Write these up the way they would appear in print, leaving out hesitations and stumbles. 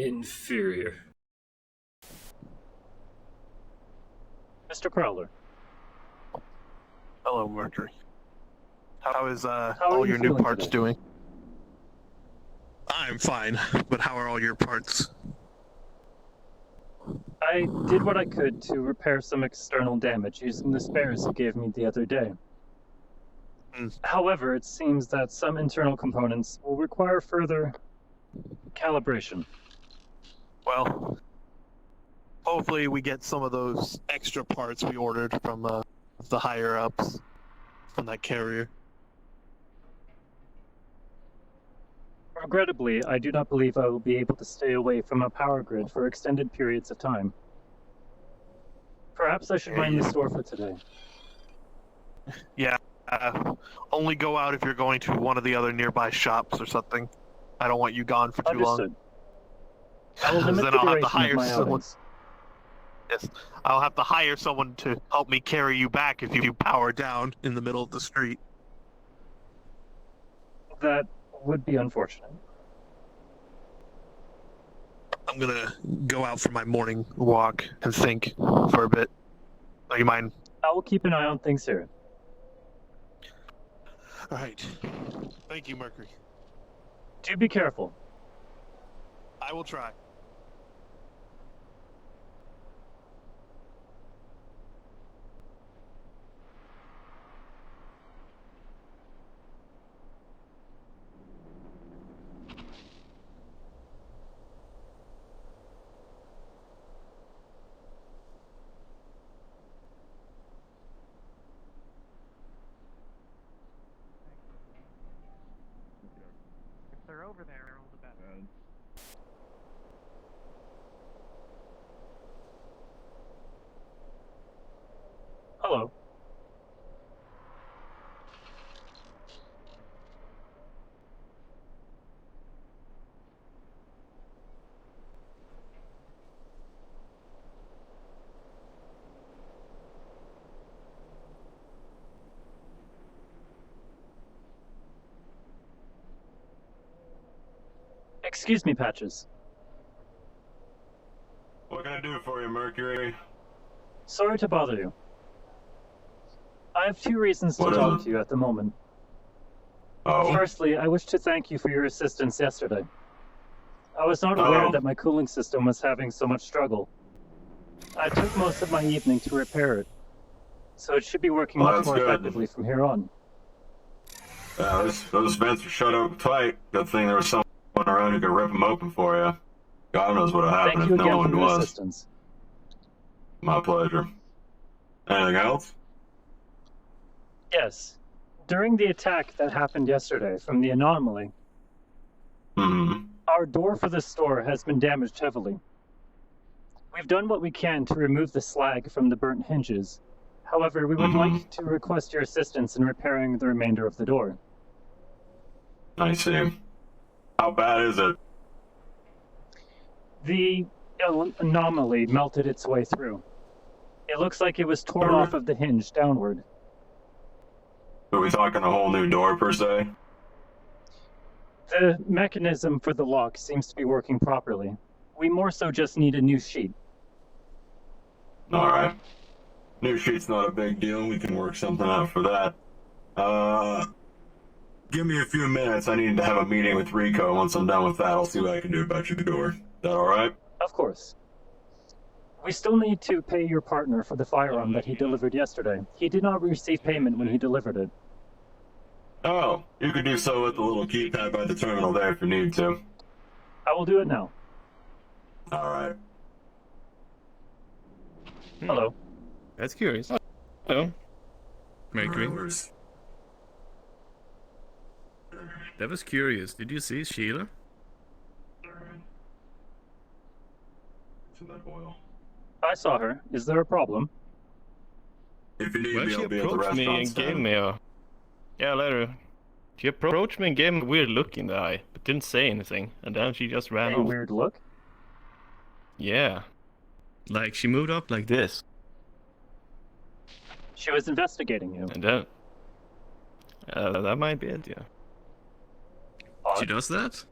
Inferior. Mr. Prowler. Hello, Mercury. How is How all are you your new feeling parts today? doing? I'm fine, but how are all your parts? I did what I could to repair some external damage using the spares you gave me the other day. However, it seems that some internal components will require further calibration. Well, hopefully we get some of those extra parts we ordered from the higher-ups from that carrier. Regrettably, I do not believe I will be able to stay away from a power grid for extended periods of time. Perhaps I should mind the store for today. Yeah, only go out if you're going to one of the other nearby shops or something. I don't want you gone for too Understood. long. I will limit Then the I'll have to duration of hire my someone. outings. Yes, I'll have to hire someone to help me carry you back if you power down in the middle of the street. That would be unfortunate. I'm gonna go out for my morning walk and think for a bit. Do you mind? I will keep an eye on things here. All right. Thank you, Mercury. Do be careful. I will try. If they're over there, all the better. Hello. Excuse me, Patches. What can I do for you, Mercury? Sorry to bother you. I have two reasons to What is talk it? to you at the moment. Oh, Firstly, I wish to thank you for your assistance yesterday. I was not aware Oh. that my cooling system was having so much struggle. I took most of my evening to repair it, so it should be working Well, much that's more good. effectively from here on. those vents are shut up tight. Good thing there was someone around who could rip them open for you. God knows what would happen Thank you if no again for one your was. assistance. My pleasure. Anything else? Yes. During the attack that happened yesterday from the anomaly, Hmm. our door for the store has been damaged heavily. We've done what we can to remove the slag from the burnt hinges. However, we would like to request your assistance in repairing the remainder of the door. I see. How bad is it? The anomaly melted its way through. It looks like it was torn off of the hinge downward. Are we talking a whole new door, per se? The mechanism for the lock seems to be working properly. We more so just need a new sheet. Alright. New sheet's not a big deal. We can work something out for that. Give me a few minutes. I need to have a meeting with Rico. Once I'm done with that, I'll see what I can do about your door. Is that alright? Of course. We still need to pay your partner for the firearm that he delivered yesterday. He did not receive payment when he delivered it. Oh, you could do so with the little keypad by the terminal there if you need to. I will do it now. Alright. Hello. That's curious. Hello. Mercury. Where's- That was curious. Did you see Sheila? To that oil. I saw her. Is there a problem? If you need Well, me, she I'll be at the approached me restaurant and gave stand. me a... Yeah, later. She approached me and gave me a weird look in the eye, but didn't say anything, and then she just ran A off. weird look? Yeah. Like, she moved up like this, She was investigating you. and then... that might be it, yeah. She Odd. does that?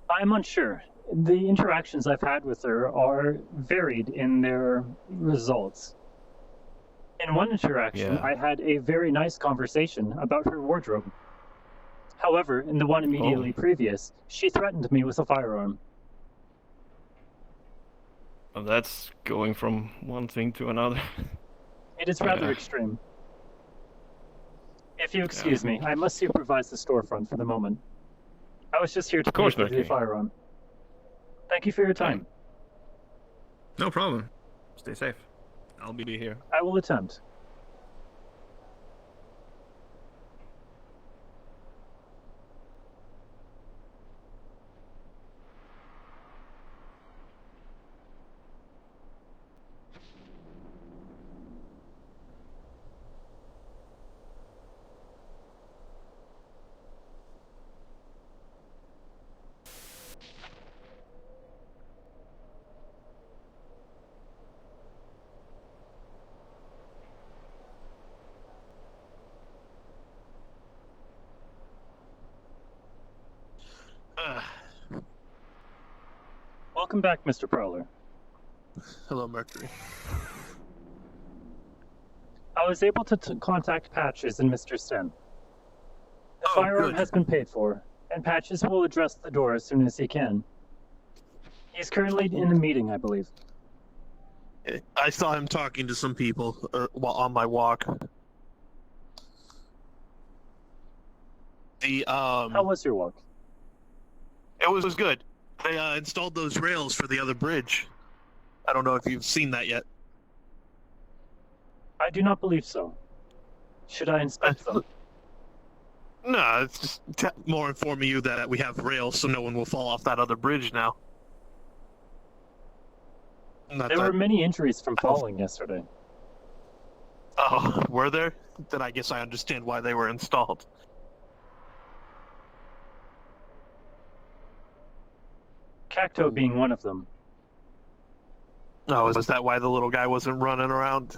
I'm unsure. the interactions I've had with her are varied in their results. In one interaction, Yeah. I had a very nice conversation about her wardrobe. However, in the one immediately previous, she threatened me with a firearm. Well, that's going from one thing to another. It is rather Yeah. extreme. If you excuse me, I must supervise the storefront for the moment. I was just here to Of course, pay for the Mercury. firearm. Thank you for your time. No problem. Stay safe. I'll be here. I will attempt. Welcome back, Mr. Prowler. Hello, Mercury. I was able to contact Patches and Mr. Sten. The firearm good. has been paid for, and Patches will address the door as soon as he can. He's currently in a meeting, I believe. I saw him talking to some people while on my walk. How was your walk? It was good. They installed those rails for the other bridge. I don't know if you've seen that yet. I do not believe so. Should I inspect them? No, it's just more informing you that we have rails so no one will fall off that other bridge now. Not There that- were many injuries from falling yesterday. Oh, were there? Then I guess I understand why they were installed. Cacto being one of them. Oh, is that why the little guy wasn't running around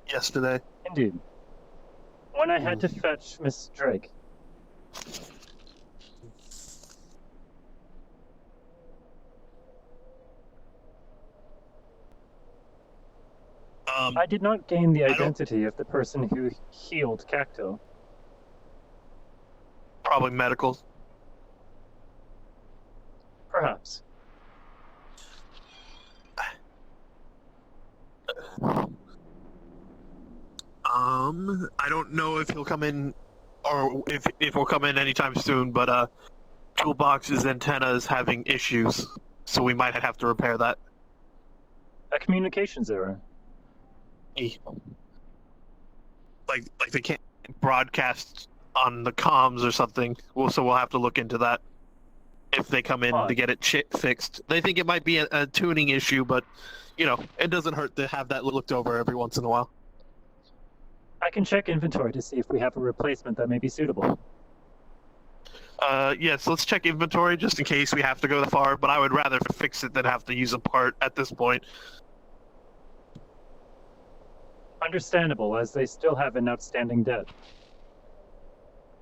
yesterday? Indeed. When I had to fetch Miss Drake. I did not gain the identity of the person who healed Cacto. Probably medical. Perhaps. I don't know if he'll come in, or if he'll come in anytime soon, but Toolbox's antenna is having issues, so we might have to repair that. A communications error. Like they can't broadcast on the comms or something. So we'll have to look into that if they come in to get it fixed. They think it might be a tuning issue, but you know, it doesn't hurt to have that looked over every once in a while. I can check inventory to see if we have a replacement that may be suitable. Yes, let's check inventory just in case we have to go that far, but I would rather fix it than have to use a part at this point. Understandable, as they still have an outstanding debt.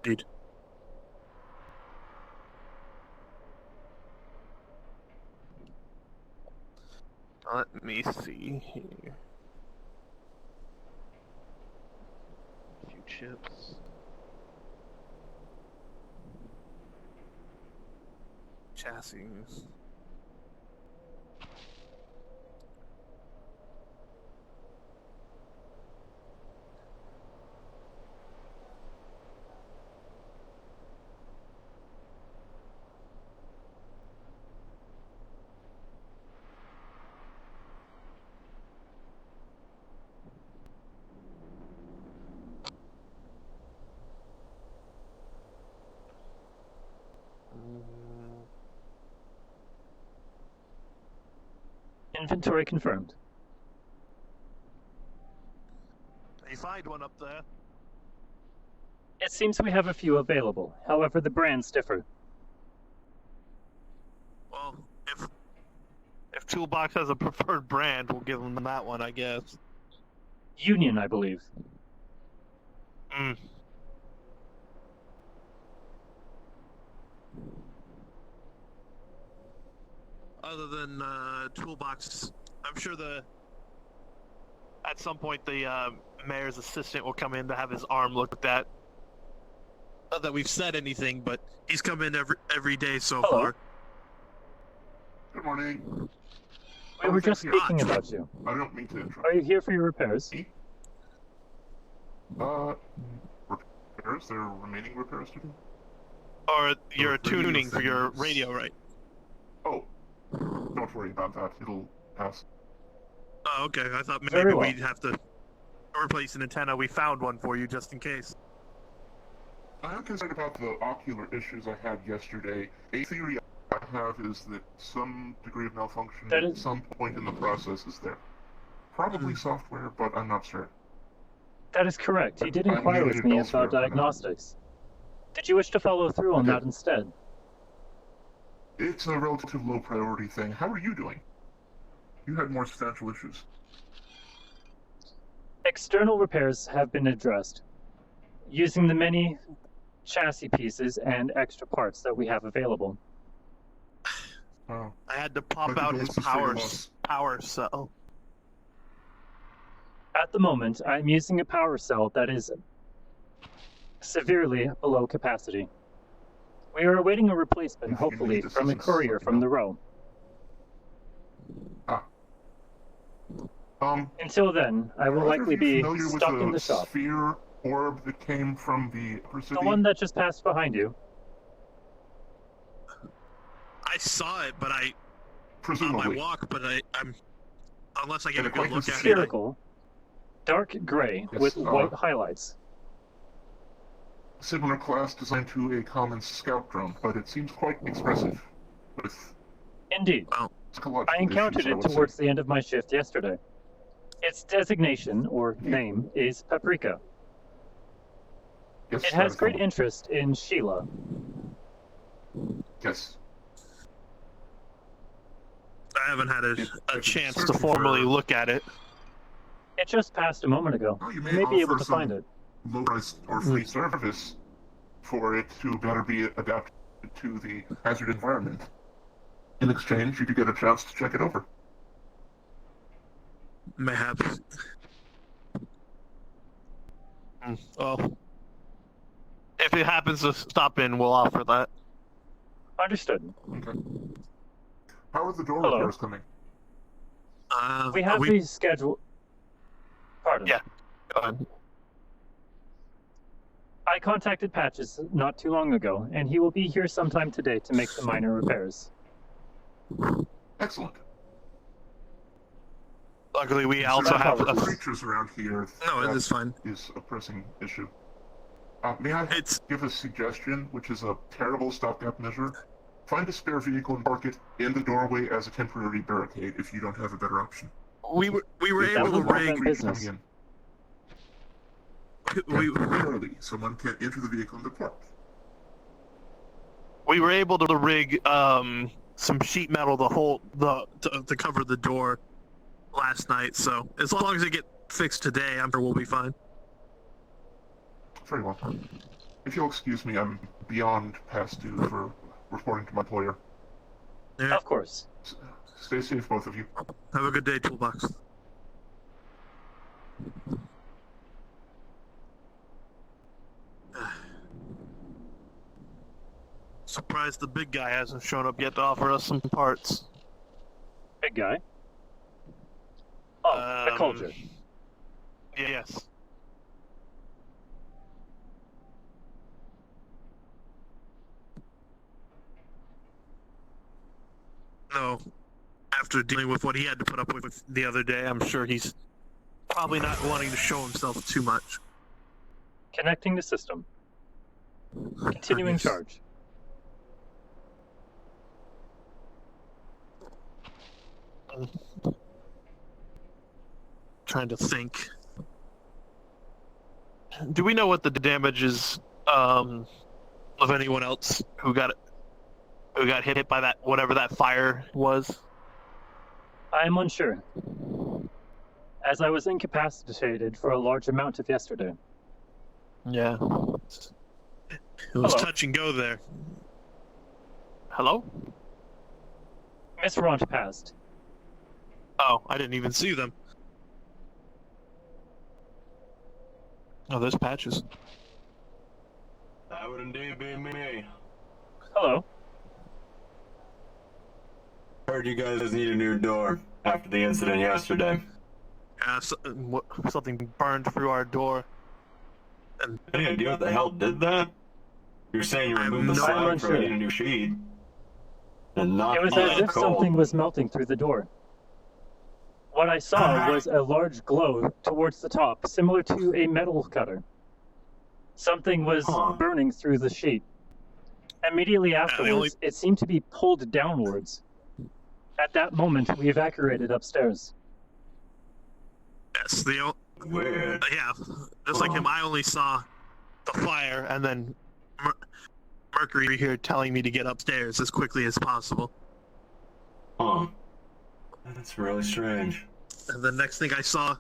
Indeed. Let me see here. A few chips. Chassis. Inventory confirmed. You find one up there? It seems we have a few available. However, the brands differ. Well, if Toolbox has a preferred brand, we'll give them that one, I guess. Union, I believe. Mm. other than toolbox, I'm sure at some point the mayor's assistant will come in to have his arm looked at. Not that we've said anything, but he's come in every day so Hello. far. Good morning. We were just speaking about you. I don't mean to interrupt. Are you here for your repairs? Repairs? There are remaining repairs to do? Or you're radio tuning for your settings. radio, right? Oh, don't worry about that. It'll pass. Oh, okay. I thought maybe Very well. we'd have to replace an antenna. We found one for you just in case. I am concerned about the ocular issues I had yesterday. A theory I have is that some degree of malfunction That at is- some point in the process is there. Probably software, but I'm not sure. That is correct. You did I'm inquire with muted me elsewhere about for now. diagnostics. Did you wish to follow through on Okay. that instead? It's a relative low priority thing. How are you doing? You had more substantial issues. External repairs have been addressed, using the many chassis pieces and extra parts that we have available. Oh. I had to pop My out his condolences for your power loss. cell. At the moment, I'm using a power cell that is severely below capacity. We are awaiting a replacement, If you hopefully, need from a assistance, courier let me from know. the row. Until then, I will are either likely of you be familiar stuck with in the shop. sphere orb that came from the upper city? The one that just passed behind you. I saw it, but on my Presumably. walk, but I'm unless I get And a it good quite look at it. Spherical, dark gray Yes, with white highlights. Similar class designed to a common scout drone, but it seems quite expressive. With Indeed. psychological I encountered issues, I it would say. towards the end of my shift yesterday. Its designation, or name, is Paprika. Yes, It that has is great common. interest in Sheila. Yes. I haven't had a If chance you're to searching formally for- look at it. It just passed a moment ago. Oh, you You may may be able offer to some find it. low-priced or free service for it to better be adapted to the hazard environment. In exchange, you could get a chance to check it over. Mayhaps. Well, if it happens to stop in, we'll offer that. Understood. Okay. How are the door Hello. repairs coming? We have the schedule. Pardon. Yeah. Go ahead. I contacted Patches not too long ago, and he will be here sometime today to make the minor repairs. Excellent. Luckily, we Considering also have the a. creatures around here. No, that it is fine. is a pressing issue. May I It's give a suggestion, which is a terrible stopgap measure? Find a spare vehicle and park it in the doorway as a temporary barricade if you don't have a better option. we were That able to would work rig. on Creatures business. coming in We temporarily. Someone can't enter the vehicle and depart. we were able to rig some sheet metal to cover the door last night. So as long as it gets fixed today, I'm sure we'll be fine. Very well. If you'll excuse me, I'm beyond past due for reporting to my employer. Yeah. Of course. Stay safe, both of you. Have a good day, Toolbox. Surprised the big guy hasn't shown up yet to offer us some parts. Big guy. Oh, the culture. Yes. No. After dealing with what he had to put up with the other day, I'm sure he's probably not wanting to show himself too much. Connecting the system. Continuing Yes. charge. Trying to think. Do we know what the damage is of anyone else who got hit by that whatever that fire was? I am unsure, as I was incapacitated for a large amount of yesterday. Yeah. It was Hello. touch and go there. Hello? Miss Ront passed. Oh, I didn't even see them. Oh, there's Patches. That would indeed be me. Hello. Heard you guys need a new door after the incident yesterday. Yeah, something burned through our door. And Any idea what the hell did that? You're saying you I have removed the no slab idea. from it in a new sheet. And not It was as if cold. something was melting through the door. What I saw was a large glow towards the top, similar to a metal cutter. Something was burning through the sheet. Immediately afterwards, it seemed to be pulled downwards. At that moment, we evacuated upstairs. yes, Weird. yeah, just like him, I only saw the fire, and then Mercury here telling me to get upstairs as quickly as possible. Huh. That's really strange. And the next thing I saw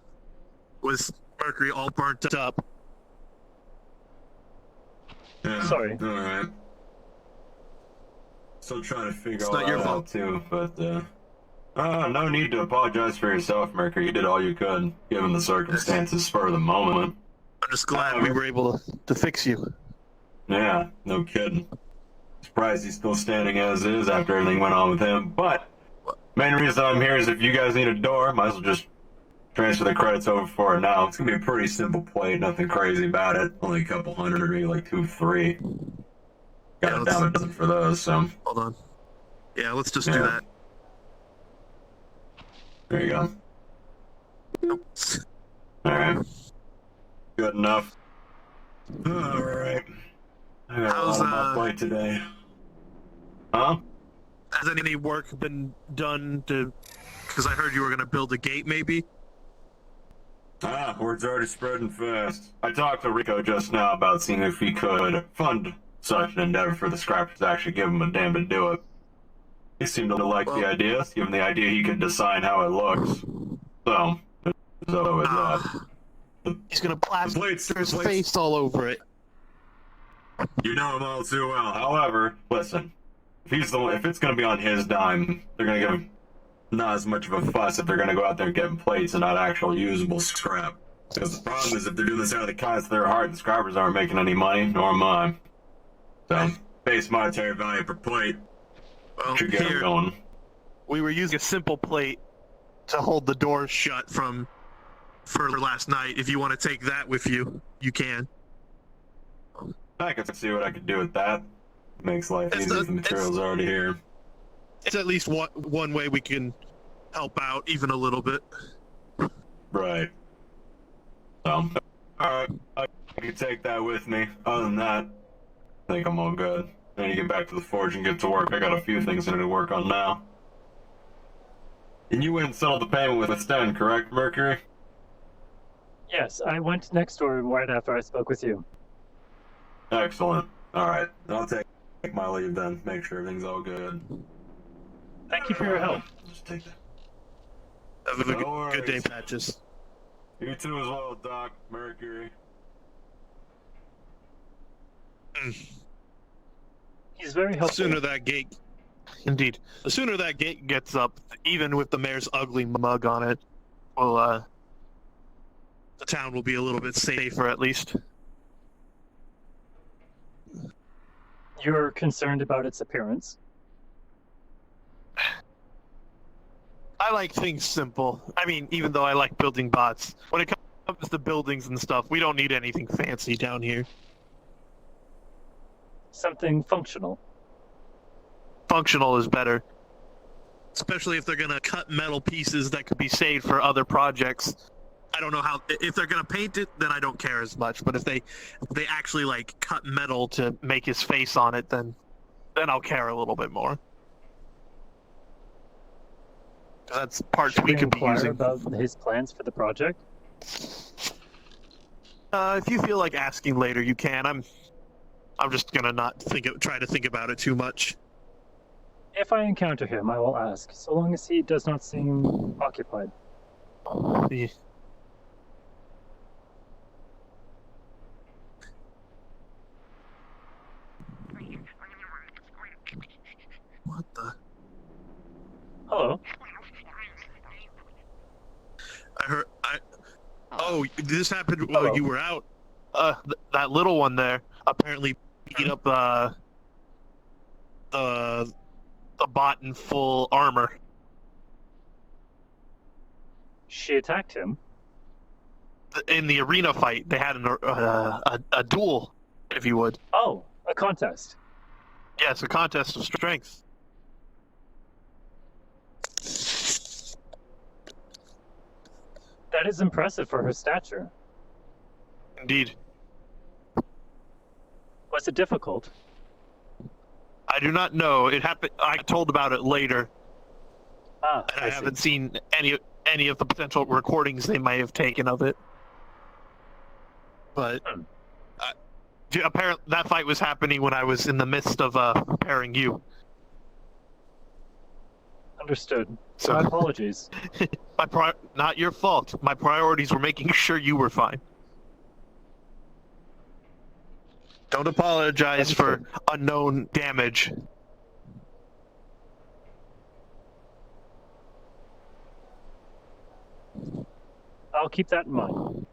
was Mercury all burnt up. Yeah. Sorry. Alright. Still trying to figure It's all not your that fault. out too, but no need to apologize for yourself, Mercury. You did all you could, given the circumstances spur of the moment. I'm just glad we were able to fix you. Yeah, no kidding. Surprised he's still standing as is after everything went on with him, but main reason I'm here is if you guys need a door, might as well just transfer the credits over for it now. It's gonna be a pretty simple plate, nothing crazy about it. Only a couple hundred, maybe like 2, 3. Got a dime a dozen for those, so. Hold on. Yeah, let's just do that. There you go. Alright. Good enough. Alright. I got How's, a lot on my plate today. Huh? Has any work been done to... Because I heard you were going to build a gate, maybe? Word's already spreading fast. I talked to Rico just now about seeing if he could fund such an endeavor for the scrappers to actually give him a damn to do it. He seemed to like the idea, given the idea he could design how it looks. So with that. He's going to plaster his face all over it. You know him all too well. However, listen, if it's going to be on his dime, they're going to give him not as much of a fuss if they're going to go out there and get plates and not actual usable scrap. Because the problem is if they're doing this out of the kindness of their heart, the scrappers aren't making any money, nor am I. So, base monetary value per plate should get them going. We were using a simple plate to hold the door shut for last night. If you want to take that with you, you can. I can see what I could do with that. Makes life easy if the material's already here. It's at least one way we can help out, even a little bit. Right. So, alright, I can take that with me. Other than that, I think I'm all good. I need to get back to the forge and get to work. I got a few things I need to work on now. And you went and settled the payment with Sten, correct, Mercury? Yes, I went next door right after I spoke with you. Excellent. Alright, I'll take my leave then. Make sure everything's all good. Thank you for your help. Just take that. Have a good day, Patches. You too as well, Doc. Mercury. He's very helpful. The sooner that gate... Indeed. The sooner that gate gets up, even with the mayor's ugly mug on it, well, the town will be a little bit safer, at least. You're concerned about its appearance? I like things simple. I mean, even though I like building bots, when it comes to buildings and stuff, we don't need anything fancy down here. Something functional. Functional is better. Especially if they're gonna cut metal pieces that could be saved for other projects. I don't know how, if they're gonna paint it, then I don't care as much. But if they actually like cut metal to make his face on it, then I'll care a little bit more. That's parts we could be using. About his plans for the project? If you feel like asking later, you can. I'm just gonna not try to think about it too much. If I encounter him, I will ask, so long as he does not seem occupied. Yeah. What the? this happened while Hello. you were out. That little one there apparently beat up the bot in full armor. She attacked him. In the arena fight, they had a duel, if you would. Oh, a contest. Yes, a contest of strength. That is impressive for her stature. Indeed. Was it difficult? I do not know. It happened. I told about it later. Ah, And I see. haven't seen any of the potential recordings they may have taken of it. But apparently that fight was happening when I was in the midst of preparing you. Understood. So My apologies. not your fault. My priorities were making sure you were fine. Don't apologize for unknown damage. I'll keep that in mind.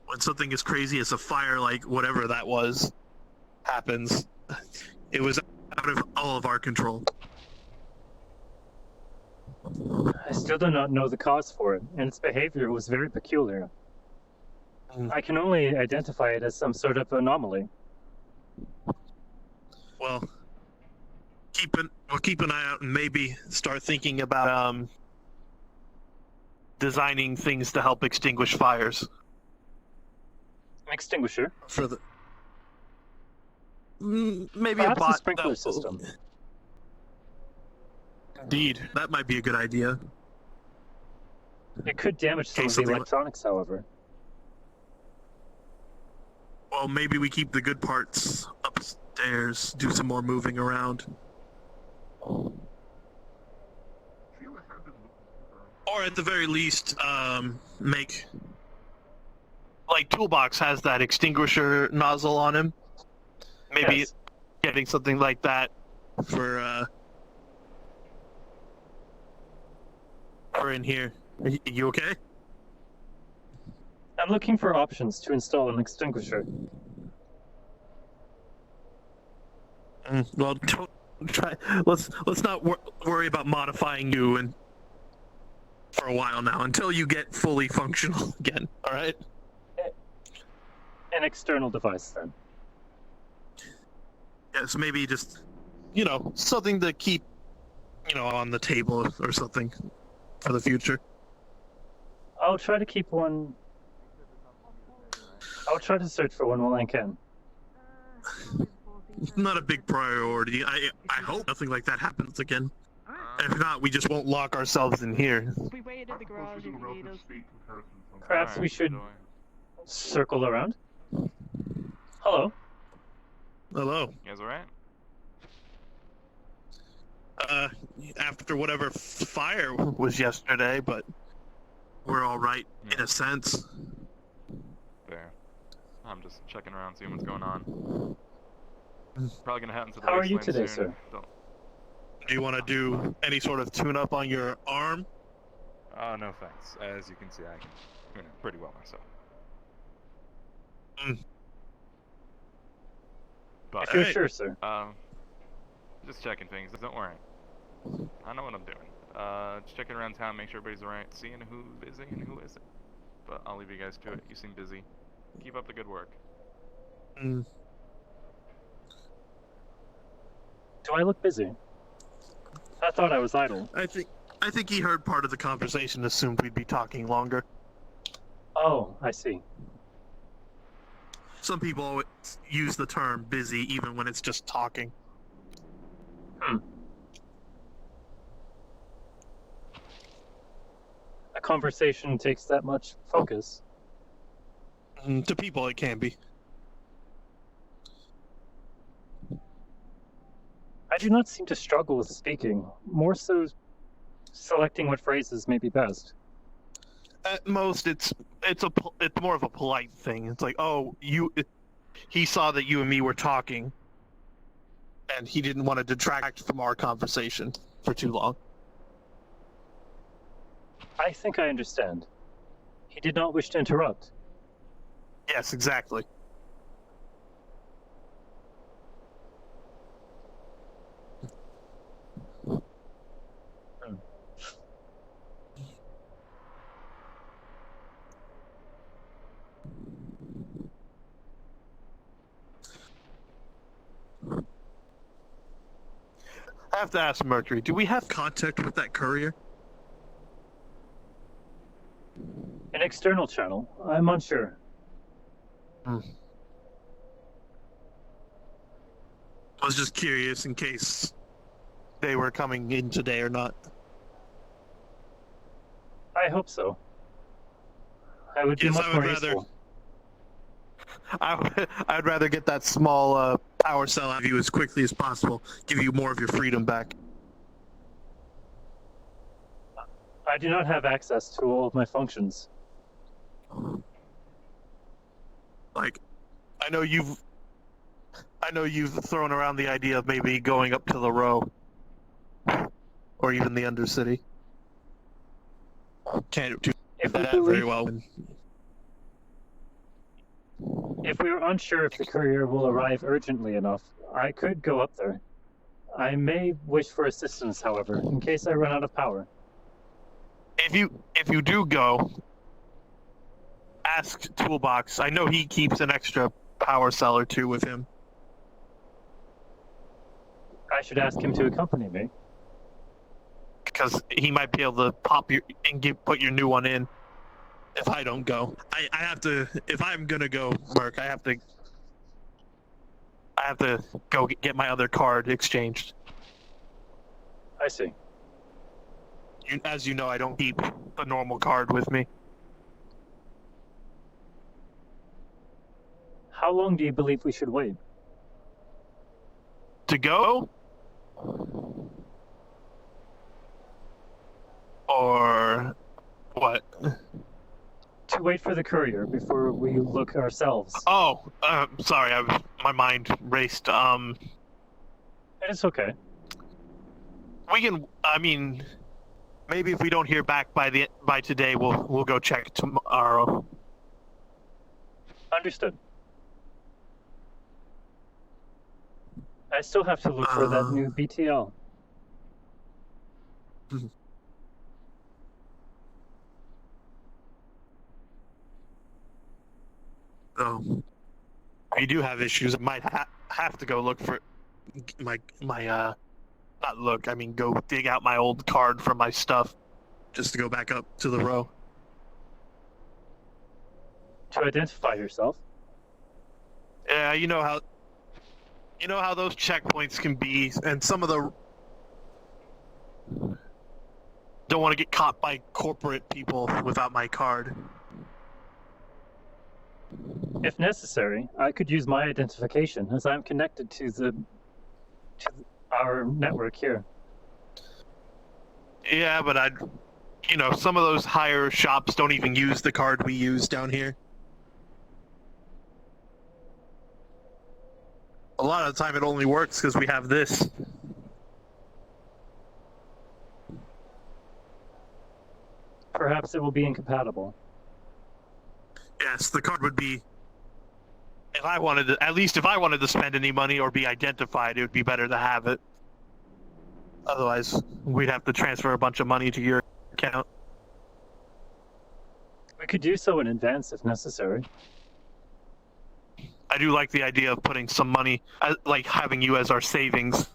When something as crazy as a fire, like whatever that was, happens, it was out of all of our control. I still do not know the cause for it, and its behavior was very peculiar. I can only identify it as some sort of anomaly. Well, we'll keep an eye out and maybe start thinking about designing things to help extinguish fires. An extinguisher? For the maybe Perhaps a bot sprinkler system. Indeed, that might be a good idea. It could damage some Okay, of the something like- electronics, however. Well, maybe we keep the good parts upstairs, do some more moving around. Sheila had been looking for Or at the very least, make... Like, Toolbox has that extinguisher nozzle on him. Maybe Yes. getting something like that for in here. Are you okay? I'm looking for options to install an extinguisher. Well, don't try. Let's not worry about modifying you and for a while now until you get fully functional again. All right. An external device, then. Yes, maybe just something to keep on the table or something for the future. I'll try to keep one. I'll try to search for one while I can. Not a big priority. I hope nothing like that happens again. And if not, we just won't lock ourselves in here. We waited in the garage if you need us. Perhaps we should circle around. Hello. Hello. You guys alright? After whatever fire was yesterday, but we're all right in a sense. Fair. I'm just checking around, seeing what's going on. Probably gonna head into the How are you wasteland today, soon. sir? Don't... Do you want to do any sort of tune-up on your arm? Oh, no thanks. As you can see, I can tune it pretty well myself. But, If you're Alright. sure, sir. just checking things. Don't worry. I know what I'm doing. Just checking around town, make sure everybody's alright, seeing who's busy and who isn't. But I'll leave you guys to it. You seem busy. Keep up the good work. Mm. Do I look busy? I thought I was idle. I think he heard part of the conversation, assumed we'd be talking longer. Oh, I see. Some people always use the term busy even when it's just talking. A conversation takes that much focus. To people, it can be. I do not seem to struggle with speaking, more so selecting what phrases may be best. At most, it's more of a polite thing. It's like, oh, he saw that you and me were talking, and he didn't want to detract from our conversation for too long. I think I understand. He did not wish to interrupt. Yes, exactly. I have to ask Mercury, do we have contact with that courier? An external channel? I'm unsure. I was just curious in case they were coming in today or not. I hope so. I would be Yes, much I would more rather- useful. I'd rather get that small power cell out of you as quickly as possible. Give you more of your freedom back. I do not have access to all of my functions. Like, I know you've thrown around the idea of maybe going up to the Row, or even the Undercity. Can't do If we that very believe- well. If we are unsure if the courier will arrive urgently enough, I could go up there. I may wish for assistance, however, in case I run out of power. If you do go, ask Toolbox. I know he keeps an extra power cell or two with him. I should ask him to accompany me. Because he might be able to pop your and put your new one in. If I don't go, I have to. If I'm gonna go, Merc, I have to go get my other card exchanged. I see. As you know, I don't keep the normal card with me. How long do you believe we should wait? To go? Or what? To wait for the courier before we look ourselves. Oh, sorry, my mind raced. It's okay. We can. I mean, maybe if we don't hear back by today, we'll go check tomorrow. Understood. I still have to look for that new BTL. Oh, you do have issues. I might have to go look for my not look. I mean, go dig out my old card from my stuff, just to go back up to the Row. To identify yourself? Yeah, you know how those checkpoints can be, and some of the don't want to get caught by corporate people without my card. If necessary, I could use my identification, as I'm connected to our network here. Yeah, but some of those higher shops don't even use the card we use down here. A lot of the time it only works because we have this. Perhaps it will be incompatible. Yes, the card would be... If I wanted to spend any money or be identified, it would be better to have it. Otherwise, we'd have to transfer a bunch of money to your account. We could do so in advance if necessary. I do like the idea of putting some money, like having you as our savings.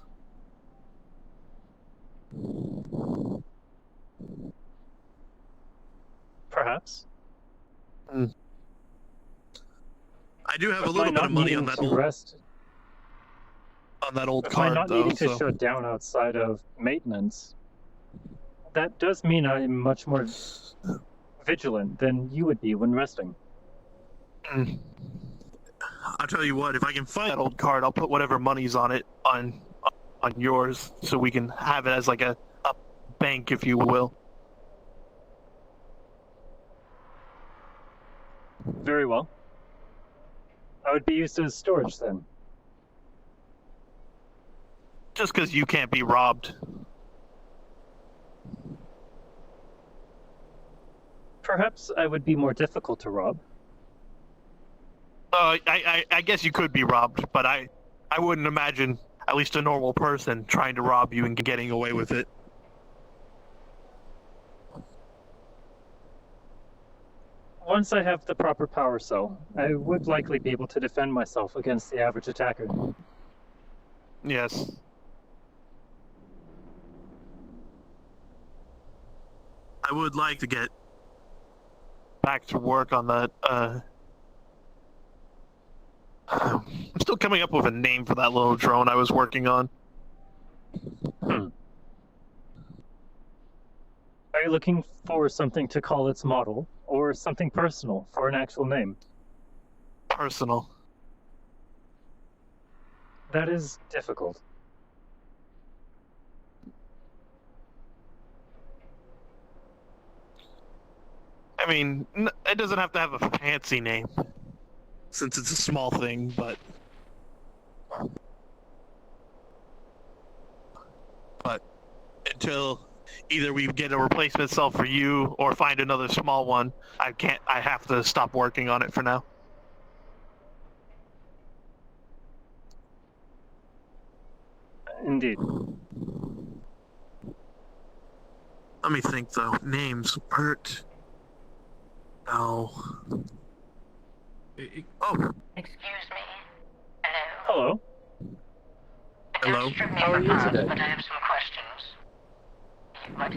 Perhaps. I do have But a little by bit of not money on needing that to rest, old by card, not though. needing to So. shut down outside of maintenance, that does mean I'm much more vigilant than you would be when resting. I'll tell you what, if I can find that old card, I'll put whatever money's on it on yours, so we can have it as like a bank, if you will. Very well. I would be used as storage then. Just because you can't be robbed. Perhaps I would be more difficult to rob. I guess you could be robbed, but I wouldn't imagine at least a normal person trying to rob you and getting away with it. Once I have the proper power cell, I would likely be able to defend myself against the average attacker. Yes. I would like to get back to work on that. I'm still coming up with a name for that little drone I was working on. Are you looking for something to call its model, or something personal for an actual name? Personal. That is difficult. I mean, it doesn't have to have a fancy name, since it's a small thing, but until either we get a replacement cell for you or find another small one, I have to stop working on it for now. Indeed. Let me think though. Names. Bert. No. Oh. Excuse me. Hello. Hello. Hello. Don't strip me How are for you parts, today? but I have some questions. What?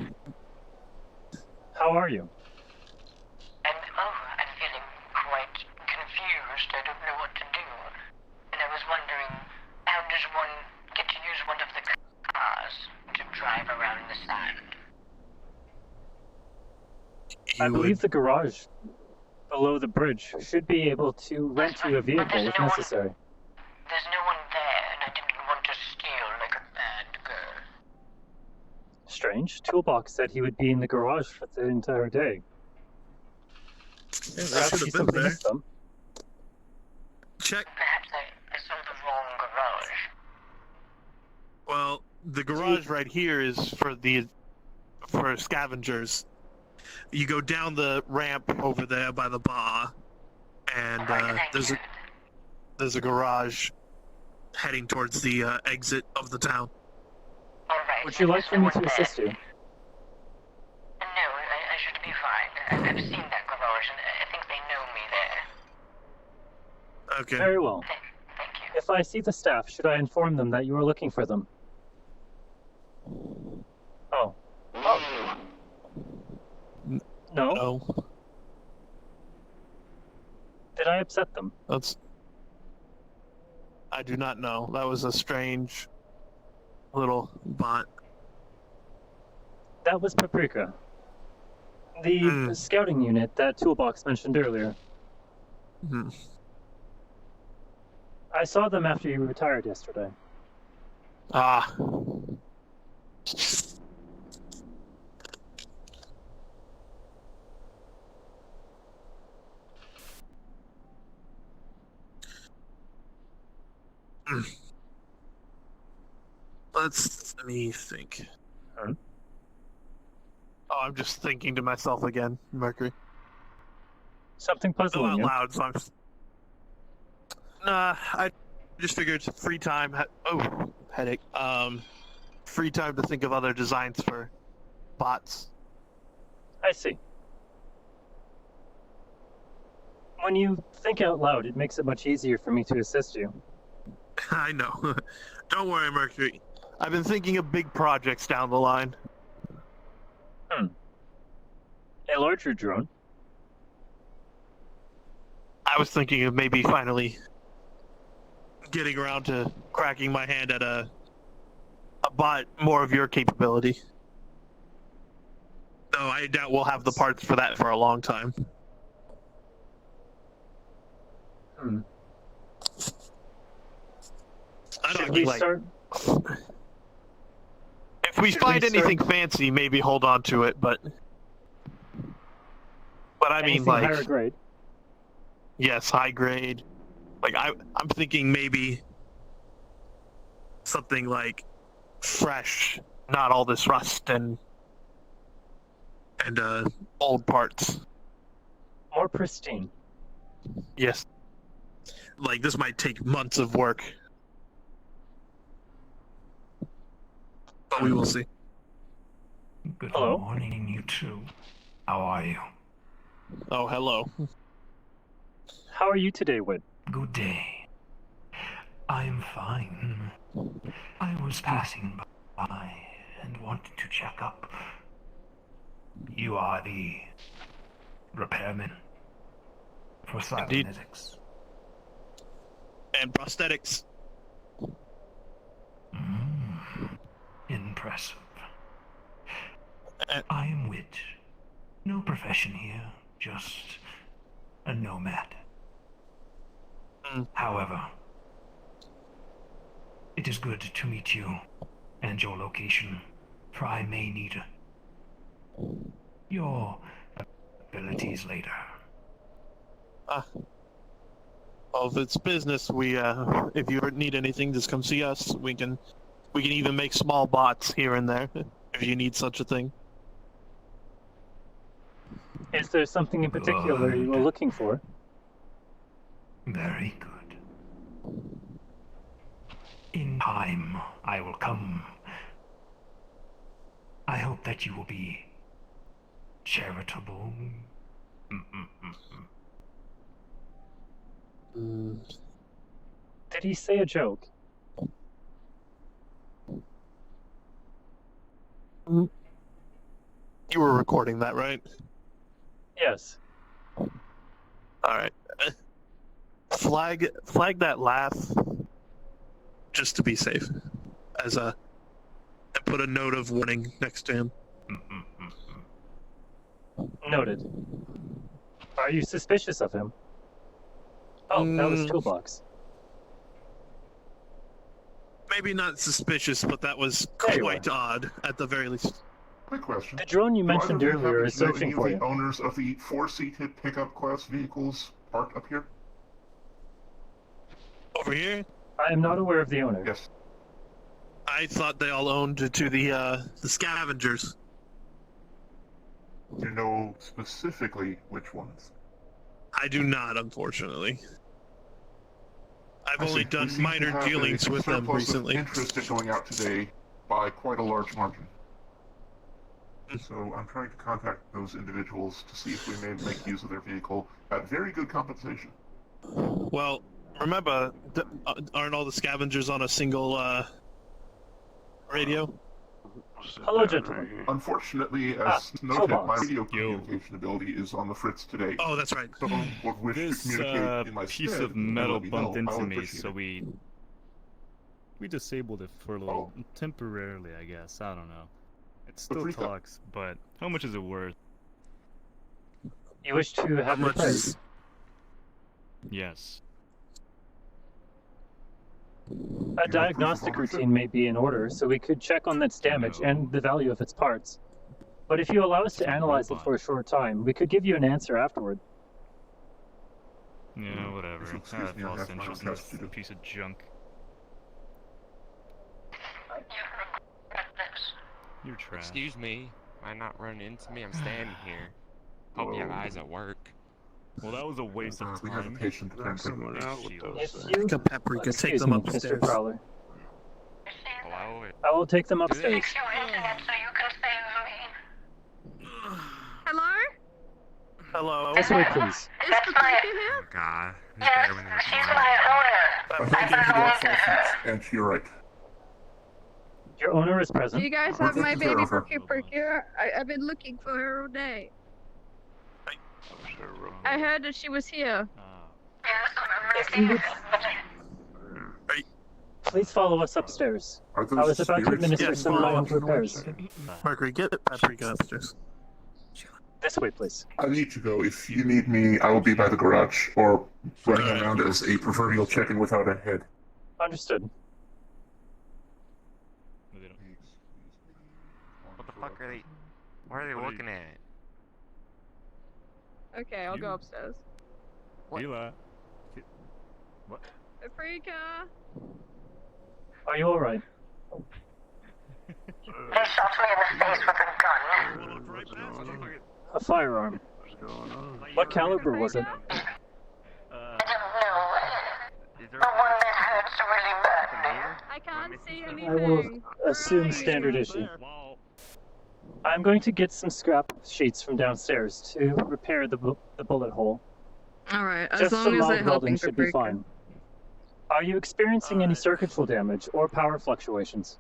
How are you? I'm feeling quite confused. I don't know what to do. And I was wondering, how does one get to use one of the cars to drive around the sand? I believe the garage below the bridge should be able to rent you a vehicle if necessary. There's no one there, and I didn't want to steal like a bad girl. Strange. Toolbox said he would be in the garage for the entire day. Perhaps he simply missed them. Check. Perhaps I saw the wrong garage. Well, the garage right here is for scavengers. You go down the ramp over there by the bar, and there's a garage heading towards the exit of the town. All right. Would you like for me to assist you? No, I should be fine. I've seen that garage, and I think they know me there. Okay. Very well. Thank you. If I see the staff, should I inform them that you are looking for them? Oh. No? No. Did I upset them? I do not know. That was a strange little bot. That was Paprika. The scouting unit that Toolbox mentioned earlier. Hmm. I saw them after you retired yesterday. Ah. Let me think. Hmm? Oh, I'm just thinking to myself again, Mercury. Something Go puzzling out you. loud, so I'm just... Nah, I just figured free time... headache. Free time to think of other designs for bots. I see. When you think out loud, it makes it much easier for me to assist you. I know. Don't worry, Mercury. I've been thinking of big projects down the line. A larger drone? I was thinking of maybe finally getting around to cracking my hand at a bot more of your capability. Though I doubt we'll have the parts for that for a long time. Should we start? If we find anything fancy, maybe hold on to it, but I mean, Anything like, higher grade? yes, high grade. Like I'm thinking maybe something like fresh, not all this rust and old parts. More pristine. Yes. Like, this might take months of work. But we will see. Good Hello? morning, you two. How are you? Oh, hello. How are you today, Whit? Good day. I'm fine. I was passing by and wanted to check up. You are the repairman for Indeed. cybernetics. And prosthetics. Impressive. Uh, I am Wit. No profession here, just a nomad. However, it is good to meet you and your location, for I may need your abilities later. Well, if it's business, we if you need anything, just come see us. We can even make small bots here and there if you need such a thing. Is there something in particular you were looking for? Very good. In time, I will come. I hope that you will be charitable. Did he say a joke? You were recording that, right? Yes. All right. Flag that laugh, just to be safe, and put a note of warning next to him. Noted. Are you suspicious of him? Oh, that was Toolbox. Maybe not suspicious, but that was There you quite odd, at the very least. Quick question. The drone you Do mentioned either of you earlier happen is to know searching any for of you. the owners of the 4-seated pickup class vehicles parked up here? Over here? I am not aware of the owner. Yes. I thought they all owned to the scavengers. Do you know specifically which ones? I do not, unfortunately. I've I see. only We done seem to minor have dealings a with them surplus of recently. interest in going out today by quite a large margin. So I'm trying to contact those individuals to see if we may make use of their vehicle at very good compensation. Well, remember, aren't all the scavengers on a single radio? Hello, gentlemen. Unfortunately, as noted, my Toolbox. radio communication ability is on the fritz today. Oh, that's right. So would wish to This communicate in my piece stead, of and metal let me bumped know. I into would me, appreciate so it. we disabled it for a little temporarily, I guess. I don't know. It still Paprika. talks, but how much is it worth? You wish to have How much repaired? is... Yes. A diagnostic routine may be in order, so we could check on its damage and the value of its parts. But if you allow us to analyze it for a short time, we could give you an answer afterward. Yeah, whatever. If I you'll excuse have me, I lost have my interest in test this to do. piece of junk. You're trash. Excuse me. Might not run into me. I'm standing here. Hope you have eyes at work. Well, that was a waste of We have a time. patient to tend to. someone out with If you... Paprika, take Excuse them me, upstairs. Mr. Prowler. Hello? I will take them upstairs. Fix your internet so you can save me. Hello? Hello. This way, please. Is Paprika here? Oh god. He's Yes, better when there's she's one. my owner. I I've think you been can on get to her. and you're right. Your owner is Do present. you guys We're have my taking care baby of her. Paprika? I've been looking for her all day. I heard that she was here. Yes, If you would I'm please follow us upstairs. Are those I was about to spirits administer being some brought mild up to the repairs. website? Mercury, get Paprika upstairs. This way, please. I need to go. If you need me, I will be by the garage, or running around as a proverbial chicken without a head. Understood. What the fuck are they? What are they looking at? Okay, I'll go upstairs. What? Eli. What? Paprika! Are you alright? They shot me in the face with a gun. A firearm. What caliber was it? I don't know. The one that hurts really badly. I can't see I will anything. assume standard issue. I'm going to get some scrap sheets from downstairs to repair the bullet hole. Alright, as Just long some as they're mild helping welding should be Paprika. fine. Are you experiencing any circuitry damage or power fluctuations?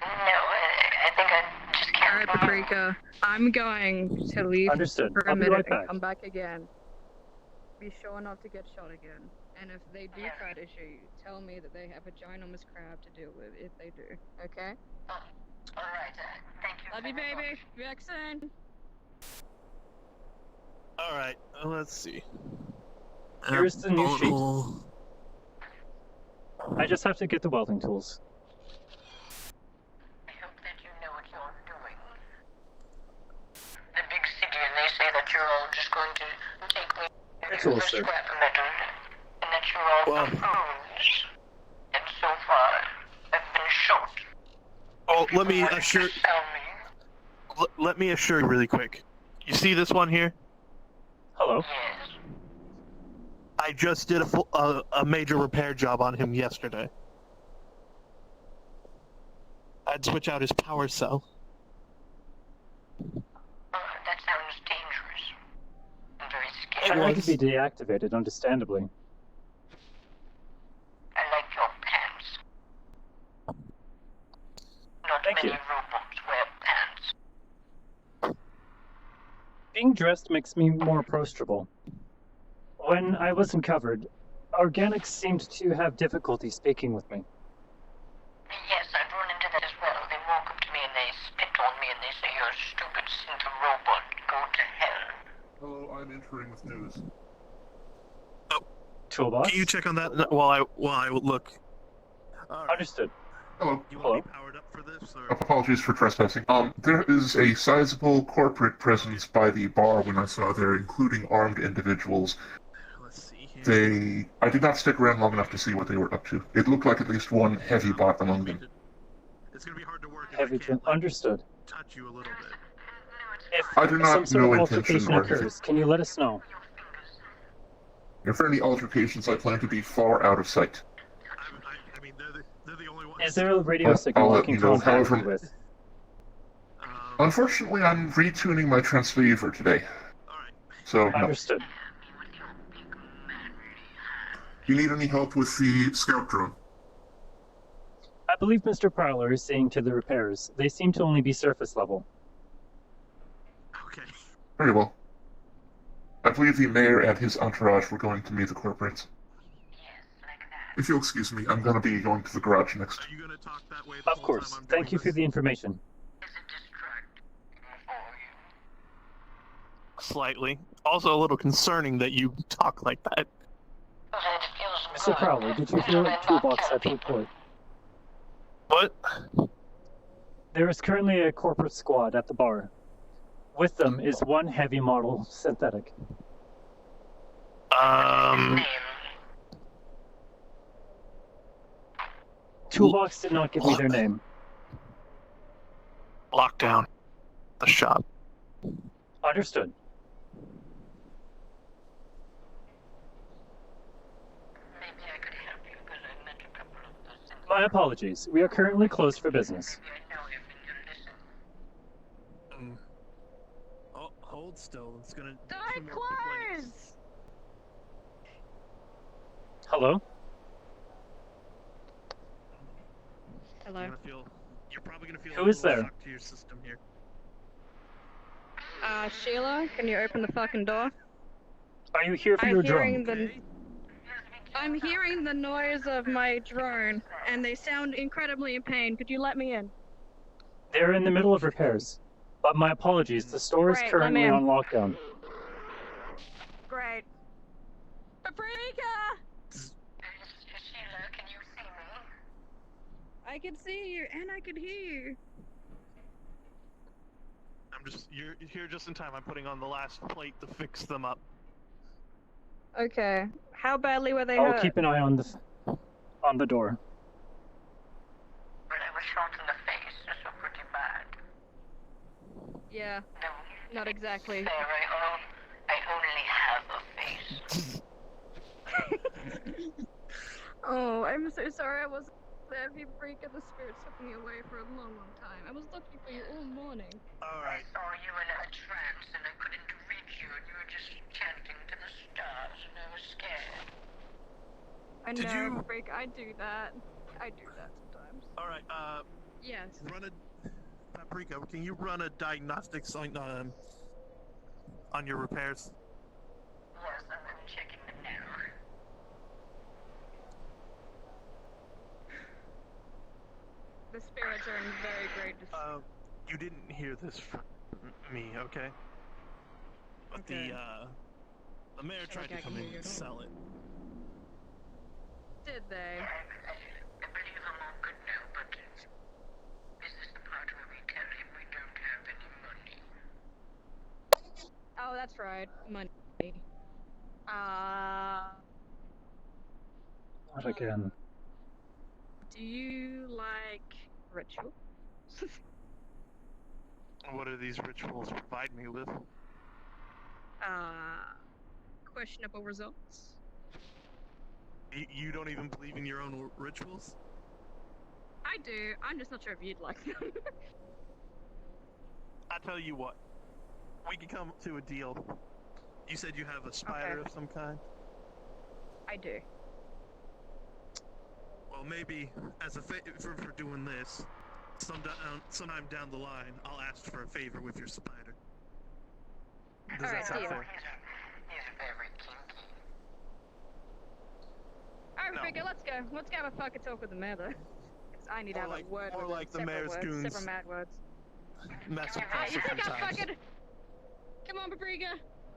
No, I think I just can't. Alright, Paprika. I'm going to leave Understood. for a I'll be minute right back. and come back again. Be sure not to get shot again. And if they do try to shoot you, tell me that they have a ginormous crab to deal with if they do. Okay? Alright, thank you. Love you, baby. Vaccine. Alright, let's see. Here's the new sheet. Total- I just have to get the welding tools. I hope that you know what you're doing. The big city, and they say that you're all just going to take me Your to tools, the sir. scrap metal, and that you're all buffoons. And so far, I've been shot. Oh, let me What did assure. you tell me? Let me assure you really quick. You see this one here? Hello? Yes. I just did a major repair job on him yesterday. I'd switch out his power cell. That sounds dangerous. And very It scary. had to be deactivated, understandably. I like your pants. Not Thank many you. robots wear pants. Being dressed makes me more approachable. When I wasn't covered, organics seemed to have difficulty speaking with me. Yes, I've run into that as well. They walk up to me and they spit on me and they say, "You're a stupid synth robot. Go to hell." Hello, I'm entering with news. Toolbox? Can you check on that while I look? Understood. Hello. You Hello? want to be powered up for this? Or? Apologies for trespassing. There is a sizable corporate presence by the bar when I saw there, including armed individuals. Let's see here. I did not stick around long enough to see what they were up to. It looked like at least one heavy bot among them. It's gonna be hard to work if Heavy I can't, Understood. touch you a little bit. If I do not some sort know of intention altercation or anything. occurs, can you let us know? If there are any altercations, I plan to be far out of sight. I mean, they're the only ones. Is there a radio I'll signal I let can you know, contact however- you with? Unfortunately, I'm retuning my transceiver today. So, no. Understood. You need any help with the scout drone? I believe Mr. Prowler is seeing to the repairs. They seem to only be surface level. Okay. Very well. I believe the mayor and his entourage were going to meet the corporates. If you'll excuse me, I'm going to be going to the garage next. Are you gonna talk that way? Of course. Thank you for the information. Slightly. Also a little concerning that you talk like that. Mr. Prowler, did you hear what Toolbox had to report? What? There is currently a corporate squad at the bar. With them is one heavy model synthetic. Toolbox did not give me their name. Lockdown. The shop. Understood. My apologies. We are currently closed for business. Oh, hold still. It's gonna. Die close! Hello? Hello. You're probably gonna feel Who a is little there? shock to your system here. Sheila, can you open the fucking door? Are you here for your drone? I'm hearing the noise of my drone, and they sound incredibly in pain. Could you let me in? They're in the middle of repairs. But my apologies, the store is Great, currently I'm on in. lockdown. Great. Paprika! Sheila, can you see me? I can see you, and I can hear you. You're here just in time. I'm putting on the last plate to fix them up. Okay. How badly were they I'll hurt? keep an eye on the door. Well, I was shot in the face, so pretty bad. Yeah. Not exactly. Fair, I only have a face. Oh, I'm so sorry I wasn't there. Paprika, the spirit took me away for a long, long time. I was looking for you all morning. I saw you in a trance and I couldn't reach you and you were just chanting to the stars and I was scared. I Did know, you- Paprika, I do that. I do that sometimes. All right. Yes. Run a Paprika. Can you run a diagnostics on your repairs? Yes, I'm checking them now. The spirits are in very great distress. You didn't hear this from me, okay? But Okay. the mayor Feel tried like to I come can in hear and you. sell it. Did they? I believe I'm all good now, but is this the part where we tell him we don't have any money? Oh, that's right. Money. Not again. Do you like rituals? What do these rituals provide me with? Questionable results. You don't even believe in your own rituals? I do. I'm just not sure if you'd like them. I tell you what, we can come to a deal. You said you have a spider Okay. of some kind? I do. Well, maybe as a favor for doing this, sometime down the line, I'll ask for a favor with your spider. Does that Alright, sound deal. fair? He's very kinky. Alright, No. Paprika, let's go. Let's go have a fucking talk with the mayor, though. 'Cause I need to More have like- a word more with like him. the Several mayor's words, goons. several mad words. Mess with Ah, us you a think few I'm times. fucking... Come on, Paprika.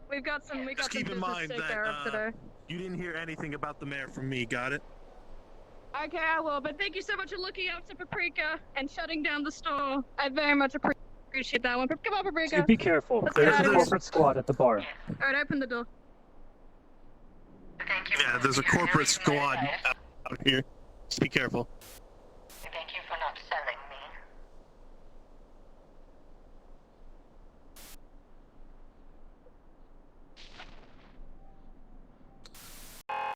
We've got some Just keep in business mind to take that care of today. you didn't hear anything about the mayor from me, got it? Okay, I will, but thank you so much for looking out to Paprika and shutting down the store. I very much appreciate that one. Come on, Paprika. Do be careful. Let's There's get a out of here. corporate squad at the bar. Alright, open the door. Thank you. Yeah, there's a corporate squad out here. Just be careful.